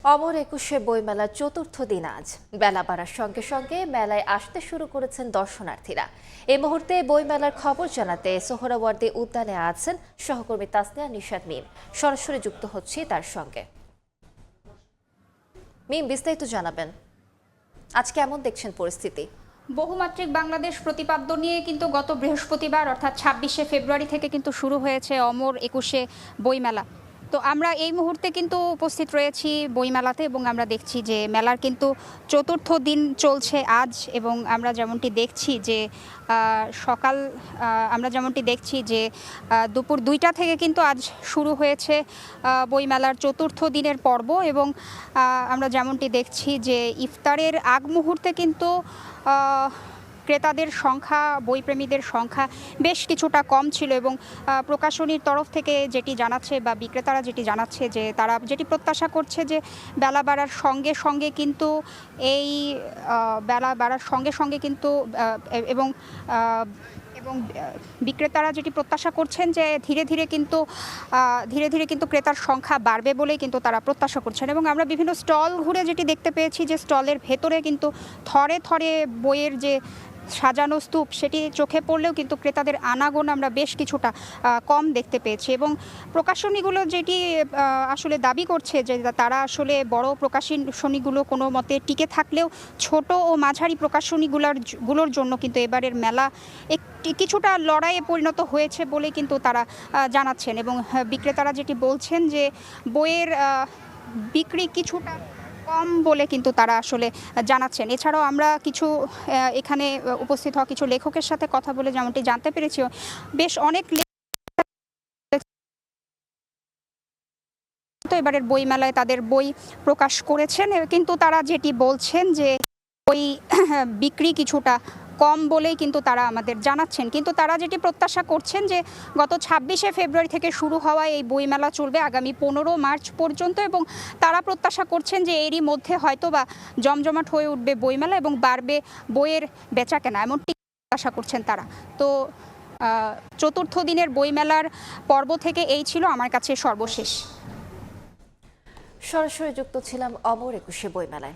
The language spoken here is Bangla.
অমর একুশে বইমেলার চতুর্থ দিন আজ বেলা বাড়ার সঙ্গে সঙ্গে মেলায় আসতে শুরু করেছেন দর্শনার্থীরা। এই মুহূর্তে বইমেলার খবর জানাতে সোহরাওয়ার্দী উদ্যানে আছেন সহকর্মী তাসনিয়া নিশাদ মিম। সরাসরি যুক্ত হচ্ছি তার সঙ্গে। মিম, বিস্তারিত জানাবেন, আজ কেমন দেখছেন পরিস্থিতি? বহুমাত্রিক বাংলাদেশ প্রতিপাদ্য নিয়ে কিন্তু গত বৃহস্পতিবার অর্থাৎ ২৬শে ফেব্রুয়ারি থেকে কিন্তু শুরু হয়েছে অমর একুশে বইমেলা। তো আমরা এই মুহূর্তে কিন্তু উপস্থিত রয়েছি বইমেলাতে এবং আমরা দেখছি যে মেলার কিন্তু চতুর্থ দিন চলছে আজ। এবং আমরা যেমনটি দেখছি যে দুপুর ২টা থেকে কিন্তু আজ শুরু হয়েছে বইমেলার চতুর্থ দিনের পর্ব। এবং আমরা যেমনটি দেখছি যে ইফতারের আগ মুহূর্তে কিন্তু ক্রেতাদের সংখ্যা, বইপ্রেমীদের সংখ্যা বেশ কিছুটা কম ছিল। এবং প্রকাশনীর তরফ থেকে যেটি জানাচ্ছে বা বিক্রেতারা যেটি জানাচ্ছে যে তারা যেটি প্রত্যাশা করছে যে বেলা বাড়ার সঙ্গে সঙ্গে কিন্তু এবং বিক্রেতারা যেটি প্রত্যাশা করছেন যে ধীরে ধীরে কিন্তু ক্রেতার সংখ্যা বাড়বে বলেই কিন্তু তারা প্রত্যাশা করছেন। এবং আমরা বিভিন্ন স্টল ঘুরে যেটি দেখতে পেয়েছি যে স্টলের ভেতরে কিন্তু থরে থরে বইয়ের যে সাজানো স্তূপ সেটি চোখে পড়লেও কিন্তু ক্রেতাদের আনাগোনা আমরা বেশ কিছুটা কম দেখতে পেয়েছি। এবং প্রকাশনীগুলো যেটি আসলে দাবি করছে যে তারা আসলে বড় প্রকাশনীগুলো কোনো মতে টিকে থাকলেও ছোট ও মাঝারি প্রকাশনীগুলোর জন্য কিন্তু এবারের মেলা কিছুটা লড়াইয়ে পরিণত হয়েছে বলে কিন্তু তারা জানাচ্ছেন। এবং বিক্রেতারা যেটি বলছেন যে বইয়ের বিক্রি কিছুটা কম বলে কিন্তু তারা আসলে জানাচ্ছেন। এছাড়াও আমরা কিছু এখানে উপস্থিত হওয়া কিছু লেখকের সাথে কথা বলে যেমনটি জানতে পেরেছি, বেশ অনেক এবারের বইমেলায় তাদের বই প্রকাশ করেছেন, কিন্তু তারা যেটি বলছেন যে বই বিক্রি কিছুটা কম বলেই কিন্তু তারা আমাদের জানাচ্ছেন। কিন্তু তারা যেটি প্রত্যাশা করছেন যে গত ২৬শে ফেব্রুয়ারি থেকে শুরু হওয়া এই বইমেলা চলবে আগামী ১৫ মার্চ পর্যন্ত। এবং তারা প্রত্যাশা করছেন যে এরই মধ্যে হয়তো বা জমজমাট হয়ে উঠবে বইমেলা এবং বাড়বে বইয়ের বেচাকেনা, এমনটি আশা করছেন তারা। তো চতুর্থ দিনের বইমেলার পর্ব থেকে এই ছিল আমার কাছে সর্বশেষ। সরাসরি যুক্ত ছিলাম অমর একুশে বইমেলায়।